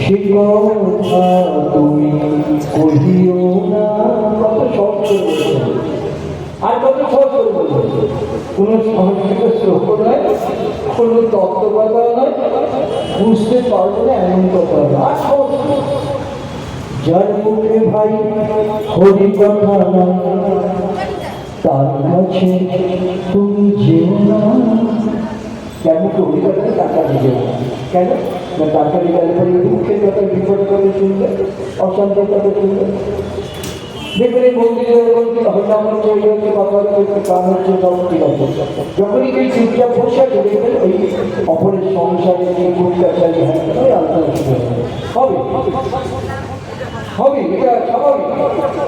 সে কথা তুমি কহিও না। কত সহজ করে বলছে, আর কত সহজ করে বলছে। কোনো সংস্কৃত শ্লোক নয়, কোনো তত্ত্ব কথা নয়, বুঝতে পারবো না এমন কথা নয়। আর সহজ, যার মুখে ভাই হরি কথা নয় তার কাছে তুমি যেও না। যার মুখে হরি কথা নেই তার কাছে যেও না। কেন না, তার কাছে গেলে পরে দুঃখের কথা, বিপদের কথা শুনবে, অশান্তির কথা শুনবে। দেখবেন এই মন্দিরে হরিনামের তৈরি হচ্ছে, কথা হচ্ছে, গান হচ্ছে, সব ঠিক আছে। যখনই কেউ চুপচাপ বসে আছে দেখবেন ওই অপরের সংসারে যে পরিকাচারী হয় আলোচনা হবে হবে, এটা স্বাভাবিক।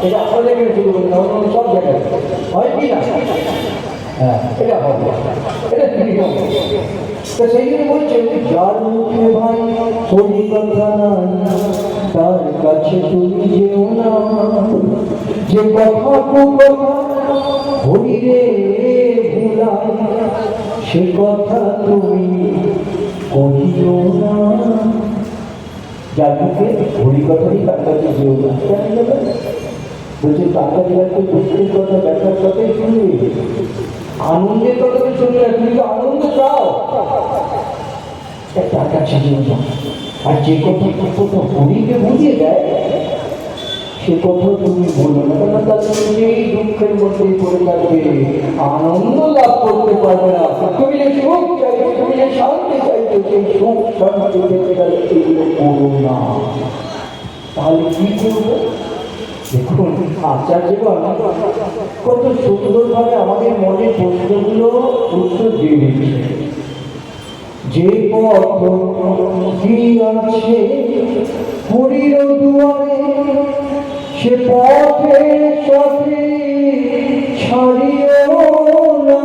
এটা আসলে শুরু করতে হবে, সব জায়গায় হয় কি না? হ্যাঁ, এটা হবে, এটা নিয়ম। তো সেই জন্য বলছে, যার মুখে ভাই হরি কথা নাই তার কাছে তুমি যেও না। যে কথা কুকথা হরি রে ভুলাই সে কথা তুমি কহিও না। যার মুখে হরি কথাই তার কাছে যেও না। বলছে তার কাছে দুঃখের কথা, ব্যথার কথাই শুনবে, আনন্দের কথা তো শুনবে না। তুমি তো আনন্দ চাও, তার কাছে যেও না। আর যে কথা হরিকে বুঝিয়ে দেয় সে কথা তুমি বলো না, কেন তার সেই দুঃখের মধ্যে পড়ে থাকবে, আনন্দ লাভ করতে পারবে না। তুমি যে সুখ চাইছো, তুমি যে শান্তি চাইছো, সেই সুখ শান্তি পেতে গেলে এগুলো করো না। তাহলে কি করবো? দেখুন আচার্যগণ কত সুন্দরভাবে আমাদের মনে প্রশ্নগুলো উত্তর দিয়ে দিচ্ছে। যে পথ কি আছে হরির দুয়ারে সে পথে সাথে ছাড়িও না।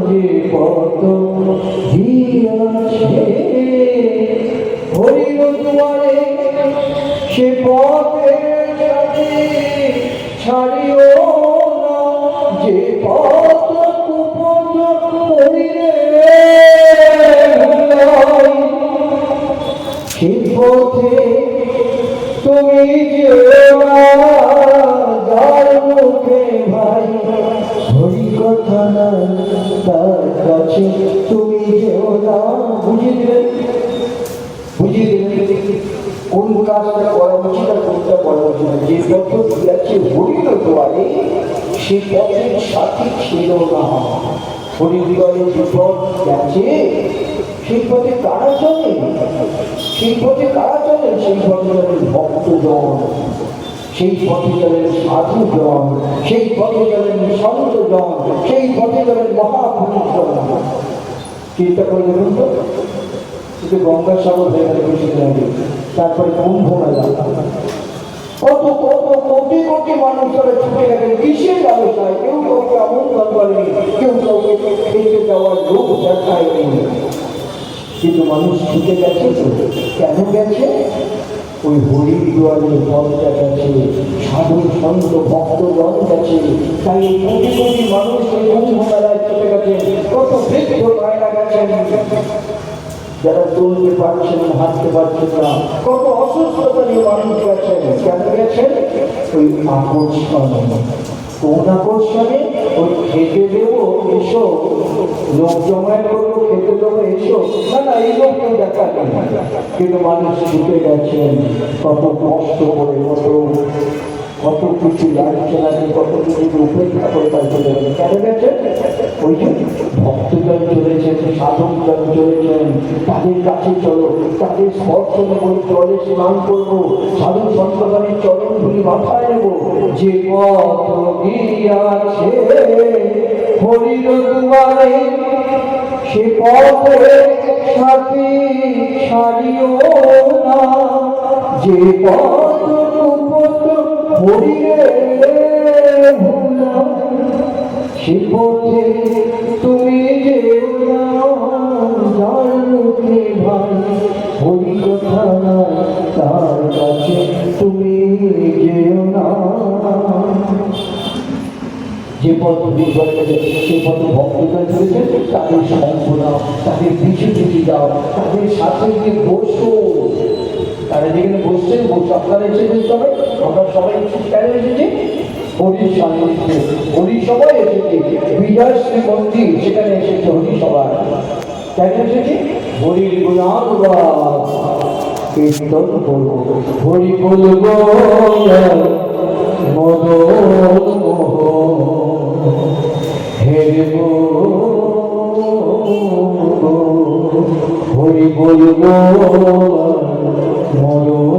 যে পথ কি আছে হরির দুয়ারে সে পথে সাথে ছাড়িও না। যে পথ কুপথ হরিরে সে পথে তুমি যেও না। যার মুখে ভাই হরি কথা না তার কাছে তুমি যেও না। বুঝিয়ে দিলেন, বুঝিয়ে দিলেন কোন কাজটা করা উচিত আর কোনটা করা উচিত না। যে পথ আছে হরির দুয়ারে সে পথের সাথে ছিল না। হরির দুয়ারে যে পথ গেছে সেই পথে কারা চলে, সেই পথে কারা চলে, সেই পথে চলেন ভক্তজন, সেই পথে চলেন সাধুজন, সেই পথে চলেন সন্তজন, সেই পথে চলেন মহাপুরুষজন। চিন্তা করে দেখুন তো, কিন্তু গঙ্গাসাগর হয়ে গেল কিছুদিন আগে, তারপরে কুম্ভ মেলা, কত কত কোটি কোটি মানুষ তারা ছুটে গেলেন কিসের ব্যবসায়। কেউ কাউকে আমন্ত্রণ করেনি, কেউ কাউকে খেতে যাওয়ার লোক দেখায়নি, কিন্তু মানুষ ছুটে গেছে। কেন গেছে? ওই হরির দুয়ারের পথটা গেছে, সাধু সন্ত ভক্তগণ গেছে। তাই কোটি কোটি মানুষ ওই কুম্ভ মেলায় ছুটে গেছেন। কত বৃদ্ধ মায়েরা গেছেন যারা চলতে পারছেন, হাঁটতে পারছেন না। কত অসুস্থতা নিয়ে মানুষ গেছেন। কেন গেছেন? ওই আকর্ষণ। কোন আকর্ষণে? ওই খেতে দেবো এসো, লোক জমায়েত করবো, খেতে দেবো এসো, না না এই লোক কেউ দেখা নেই। কিন্তু মানুষ ছুটে গেছেন কত কষ্ট করে, কত কিছু লাগছে না, কত কিছু উপেক্ষা করে তাই চলে গেছে। কেন গেছেন? ওই যে ভক্তজন চলেছেন, সাধকজন চলেছেন, তাদের কাছে চলো, তাদের স্পর্শ নেব, জলে স্নান করবো, সাধু সন্তগণের চরণগুলি মাথায় নেব। যে পথ গিয়াছে হরির দুয়ারে সে পথে সাথে ছাড়িও না। যে পথ কুপথ হরিরে ভুলাই সে পথে তুমি যেও না। যার মুখে ভাই হরি কথা নাই তার কাছে তুমি যেও না। যে পথ নির্ভর করে সে পথে ভক্তরা চলেছেন, তাদের সঙ্গ দাও, তাদের পিছু পিছু দাও, তাদের সাথে গিয়ে বসো। তারা যেখানে বসছেন, আপনারা এসেছেন সবাই, আমরা সবাই কেন এসেছি? হরির সান্নিধ্যে, হরি সবাই এসেছে। বিজয় শ্রী মন্দির, সেখানে এসেছে হরি সবাই। কেন এসেছে? হরির গুণানুবাদ কীর্তন করবো, হরি বলবো হেরব, হরি বলবো হেরব।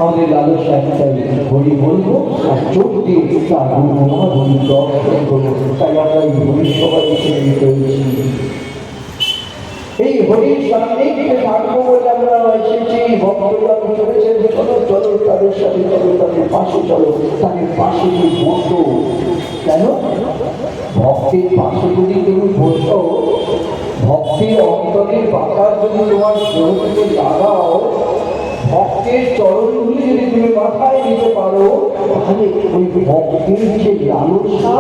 আমাদের লালসা একটাই, হরি বলবো আর চোখ দিয়ে তার গুণমা হরি দর্শন করবো। তাই আমরা এই হরি সবাই হিসেবে চলছি। এই হরির সান্নিধ্যে থাকবো বলে আমরা এসেছি। ভক্তরা চলেছেন, চলো চলো তাদের সাথে চলো, তাদের পাশে চলো, তাদের পাশে বসো। কেন? ভক্তের পাশে যদি তুমি বসো, ভক্তের অন্তরের বাতাস যদি তোমার শরীরে লাগাও, ভক্তের চরণগুলি যদি তুমি মাথায় নিতে পারো, তাহলে ওই ভক্তের যে লালসা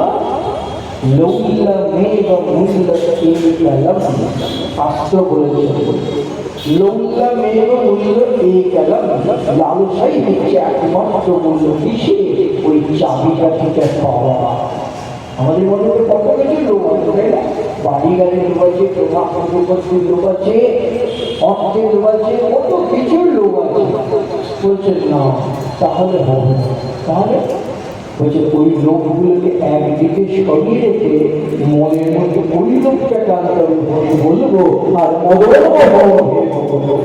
শাস্ত্র বলেছে, লালসাই হচ্ছে একমাত্র মূল্য। কিসে? ওই চাবিটা থেকে পাওয়া। আমাদের মনে হয় কত কিছু লোক আছে, তাই না? বাড়ি গাড়ি লোক আছে, প্রধানমন্ত্রীর লোক আছে, অর্থের লোক আছে, কত কিছুর লোক আছে। বলছে না, তাহলে হবে না। তাহলে বলছে ওই লোকগুলোকে একদিকে সরিয়ে রেখে মনের মধ্যে ওই লোকটাকে আনতে বলবো, আর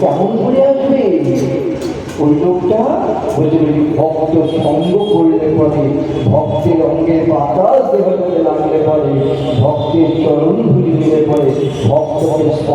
কেমন করে আসবে ওই লোকটা? বলছে ভক্ত সঙ্গ করলে পরে, ভক্তের অঙ্গের বাতাস দেহ লাগলে পরে, ভক্তের চরণ ধুলি দিলে পরে, ভক্তকে